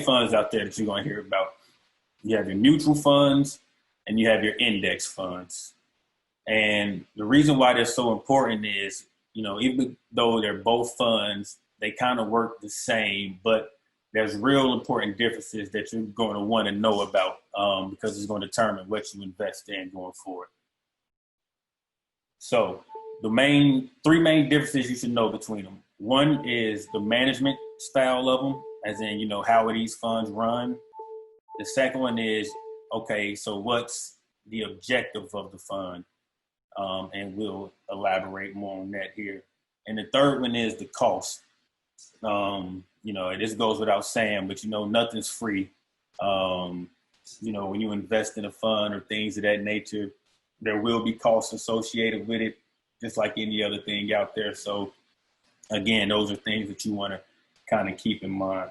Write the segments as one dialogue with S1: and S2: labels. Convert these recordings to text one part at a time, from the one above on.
S1: funds out there that you're going to hear about. You have your mutual funds and you have your index funds. And the reason why they're so important is, even though they're both funds, they kind of work the same, but there's real important differences that you're going to want to know about because it's going to determine what you invest in going forward. So the three main differences you should know between them. One is the management style of them, as in, how are these funds run? The second one is, okay, so what's the objective of the fund? And we'll elaborate more on that here. And the third one is the cost. This goes without saying, but nothing's free. When you invest in a fund or things of that nature, there will be costs associated with it, just like any other thing out there. So again, those are things that you want to kind of keep in mind.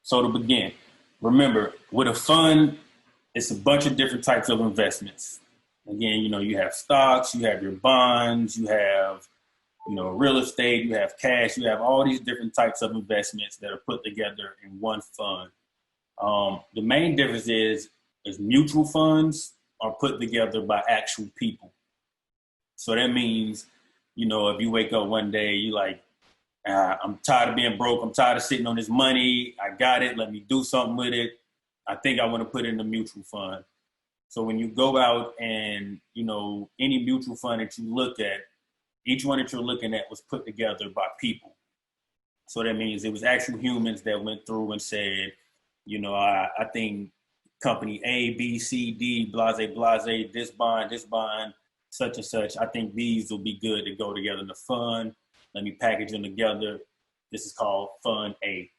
S1: So to begin, remember, with a fund, it's a bunch of different types of investments. Again, you have stocks, you have your bonds, you have, real estate, you have cash, you have all these different types of investments that are put together in one fund. The main difference is mutual funds are put together by actual people. So that means, if you wake up one day, you like, I'm tired of being broke. I'm tired of sitting on this money. I got it. Let me do something with it. I think I want to put it in a mutual fund. So when you go out and, any mutual fund that you look at, each one that you're looking at was put together by people. So that means it was actual humans that went through and said, I think company A, B, C, D, blase, this bond, such and such. I think these will be good to go together in the fund. Let me package them together. This is called Fund A.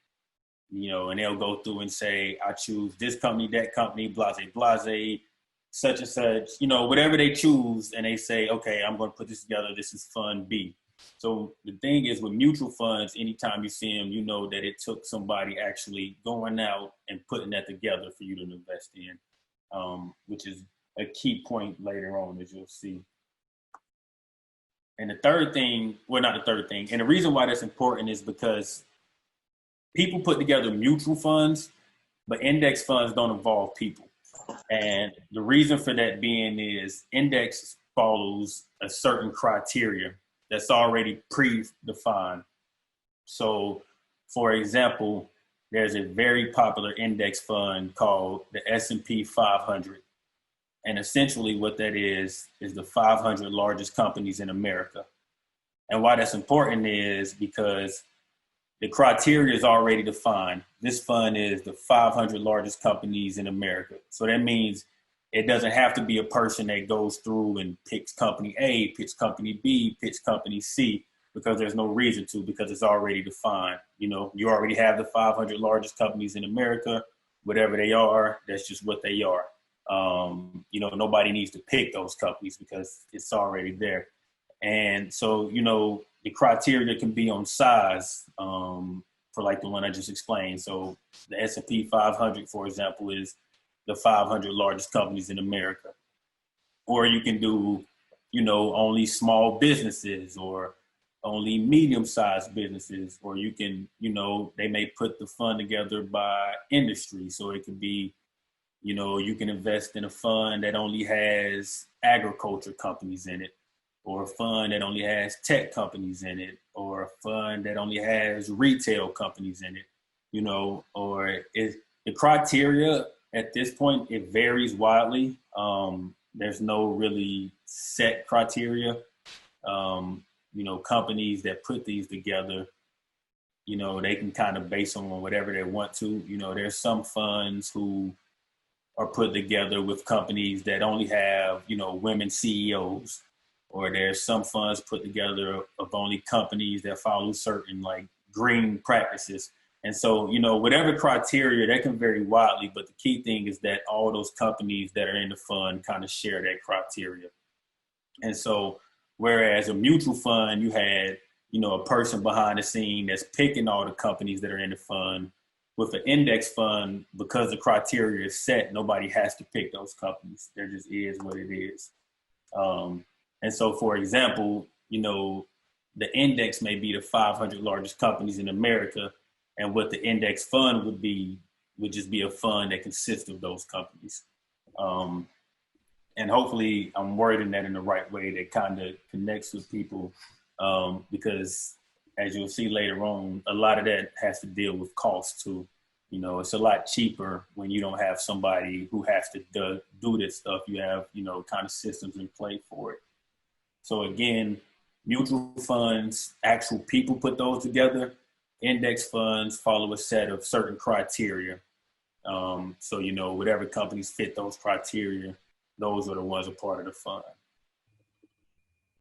S1: And they'll go through and say, I choose this company, that company, blase, such and such, whatever they choose. And they say, okay, I'm going to put this together. This is Fund B. So the thing is with mutual funds, anytime you see them, that it took somebody actually going out and putting that together for you to invest in, which is a key point later on, as you'll see. And the third thing, well, not the third thing, and the reason why that's important is because people put together mutual funds, but index funds don't involve people. And the reason for that being is index follows a certain criteria that's already predefined. So, for example, there's a very popular index fund called the S&P 500. And essentially what that is the 500 largest companies in America. And why that's important is because the criteria is already defined. This fund is the 500 largest companies in America. So that means it doesn't have to be a person that goes through and picks company A, picks company B, picks company C, because there's no reason to, because it's already defined. You already have the 500 largest companies in America, whatever they are, that's just what they are. Nobody needs to pick those companies because it's already there. And so, the criteria can be on size for like the one I just explained. So the S&P 500, for example, is the 500 largest companies in America. Or you can do, only small businesses or only medium-sized businesses. Or you can, they may put the fund together by industry. So it could be, you can invest in a fund that only has agriculture companies in it, or a fund that only has tech companies in it, or a fund that only has retail companies in it, or the criteria at this point, it varies widely. There's no really set criteria. Companies that put these together, they can kind of base them on whatever they want to. There's some funds who are put together with companies that only have, women CEOs, or there's some funds put together of only companies that follow certain like green practices. And so, whatever criteria, that can vary widely, but the key thing is that all those companies that are in the fund kind of share that criteria. And so, whereas a mutual fund, you had, a person behind the scene that's picking all the companies that are in the fund. With an index fund, because the criteria is set, nobody has to pick those companies. There just is what it is. And so, for example, the index may be the 500 largest companies in America, and what the index fund would just be a fund that consists of those companies. Um, and hopefully I'm wording that in the right way that kind of connects with people, because as you'll see later on, a lot of that has to deal with cost too. You know, it's a lot cheaper when you don't have somebody who has to do this stuff. You have, you know, kind of systems in play for it. So again, mutual funds, actual people put those together. Index funds follow a set of certain criteria. So, you know, whatever companies fit those criteria, those are the ones a part of the fund.